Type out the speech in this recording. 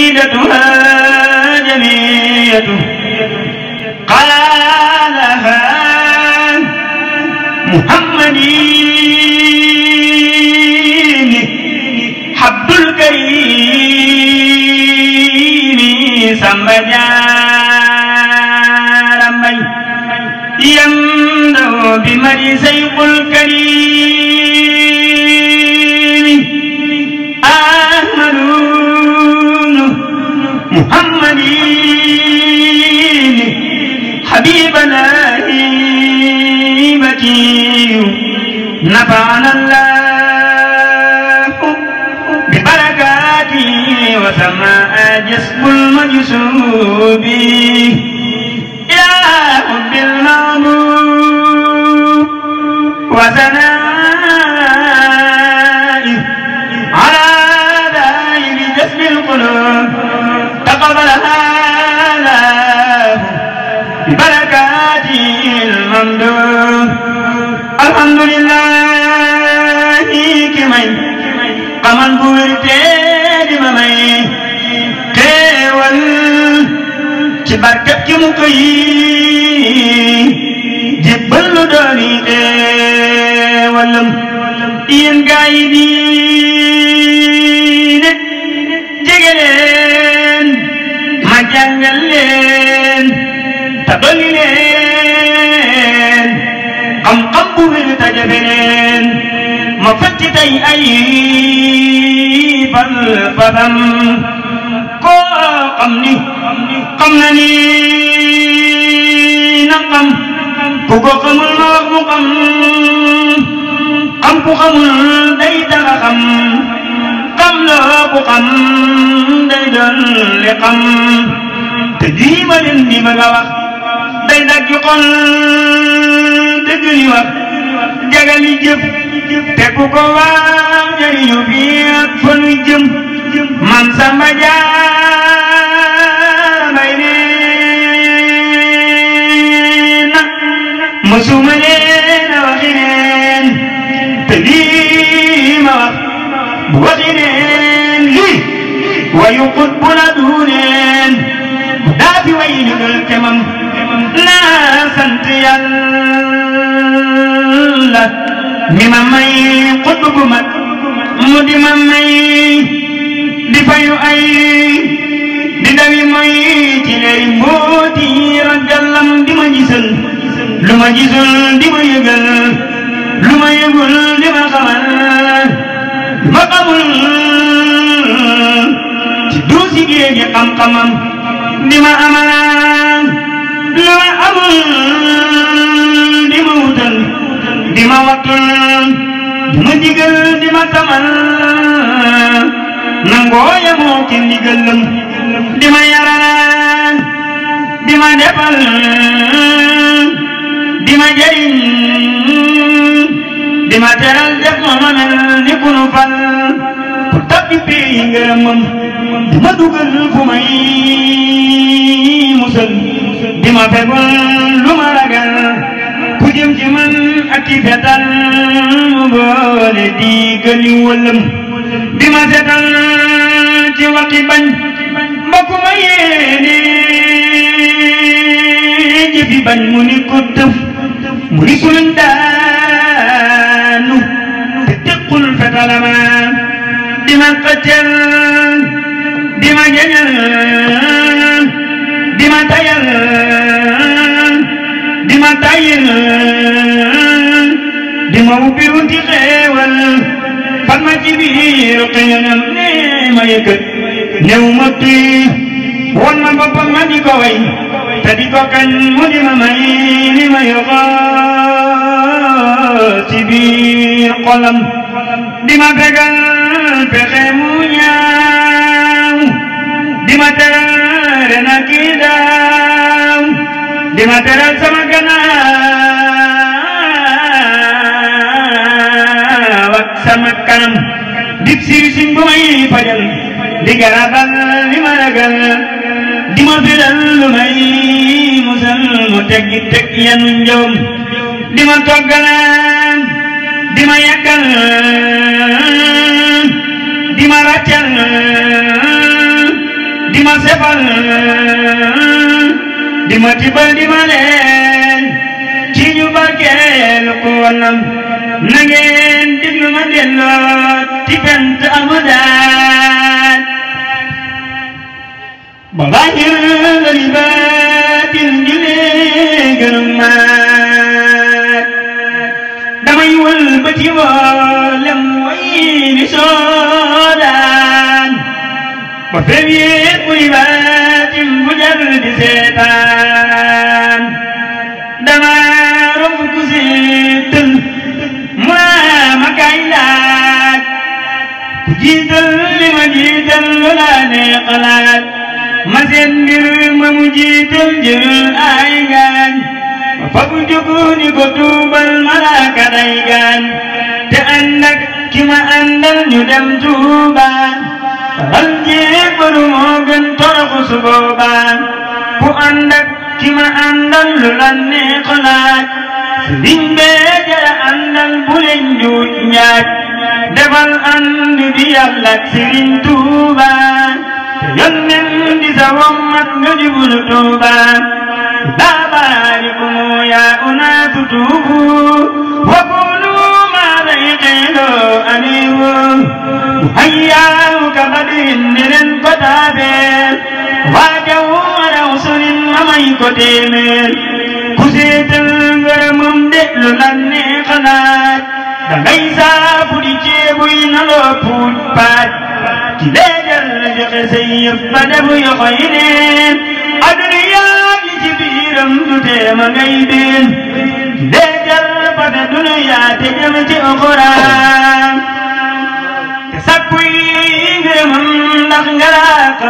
قصيدتها جميلة قالها محمدين حبد الكريم سمجار مي يمدو بمري سيق الكريم أحمد محمدين حبيب الله مكي نفعنا الله ببركاته وسماء جسم المجسوب يا حب المعبود وثنائه على دائر جسم القلوب تقبلها الله ببركاته الممدود الحمد لله كمي قمن بورتي ممي خيول ci barkeb ki mu koy jébbal lu dooni xéewalam yéen gaa yi diine jege leen ma jàngal leen te dolli leen xam-xam bu wér te jafe leen ma fatti tey ay fal-falam koo xam ni xam na ni na xam ku ko xamul ma wax mu xam xam ku xamul day taxa xam loo ku xam day doon li xam te lii ma leen di bëgg a wax day daggi xol dëgg li wax jagali jëf te ku ko wax jariñu fii ak fa nuy jëm man Samba Jaara Mbay neena mësuma leen a waxi neen te lii ma wax bu waxi neen lii wayu xut bu la duuneen bu daafi way ñu dul kemam naa sant Yàlla mi ma may xut bu mat mu di ma may di fayu ay di dawi moy ci leeri mbooti ragallam di ma gisal lu ma gisul di ma yëgal lu ma yëgul di ma xamal ma xamul ci duusi géeji xam-xamam di ma amal lu ma amul di ma wutal di ma wattul di ma digal di ma tamal nangoo yemoo ki ndigalam di ma yaral di ma defal di ma jëriñ di ma teral def ma mel ni ku nu fal ku tabbi pii ngërëmam di ma dugal fu may musal di ma fegul lu ma ragal ku jëm ci man ak ki fetal mu boole di gëli wëlëm di ma setal ci waxi bañ mbokku ma yéene jëfi bañ mu ni ko tëf mu ni suluñ daanu te tequl fetalama di ma xëccal di ma jañal di ma tayal di ma tayal di ma ubbi wunti xeewal fan ma ci biir xëyanam ne ma yëkkat néew ma tii woon ma boppam ma di ko way te di ko kañ mu di ma may li ma yoxoo ci biir xolam di ma fegal pexe mu ñaaw di ma teral ren ak kii daaw di ma teral sama gannaaw ak sama kanam dib siriñ bu may fajal di garabal li ma ragal di ma biral lu may musal mu teggi teg yanu njawam di ma toggalaan di ma yàggal di ma ràccal ma sebal di ma tibal di ma leen ci ñu barkeelu ko wanam na ngeen déglu ma delloo ci bent amudaat ba bàyyil la li baatin julee gënu maat damay wël ba ci mboolem way di soodaan ba fem yépp li baatin bu jar di seetaan dama romb ku seetal ma kay laaj ku jiital li ma jiital lu la ne xalaat ma seen mbir ma mu jiital jëlul ay gaañ ma fabu jógu ni ko tuubal malaaka day gaañ te ànd ak ki ma àndal ñu dem tuubaan faral jébbalu moo gën toroxu su boobaan ku ànd ak ki ma àndal lu la ne xalaat sëriñ bee jara àndal bu leen njuuj njaaj defal ànd bi yàlla ak sëriñ Tuuba te yónneen di sa wommat nga jublu Tuuba daa baarikum yaa unaatu tuubu wa kunu maa lay xeeloo aniwu mu hayyaawu ka badrin ne leen ko taabeel waa jaw araw sunin ma may ko téeméer ku seetal ngërëmam de lu la ne xalaat dangay saafu di ceebuy na loo puuj paaj ki leegal joxe say yëf ba defu yoxo yi neen aduna yaa gi ci biiram du teema ngay biin ki leegal pata dunu yaa te jëm ci oxoraan te sakkuy ngërëmam ndax nga laa ka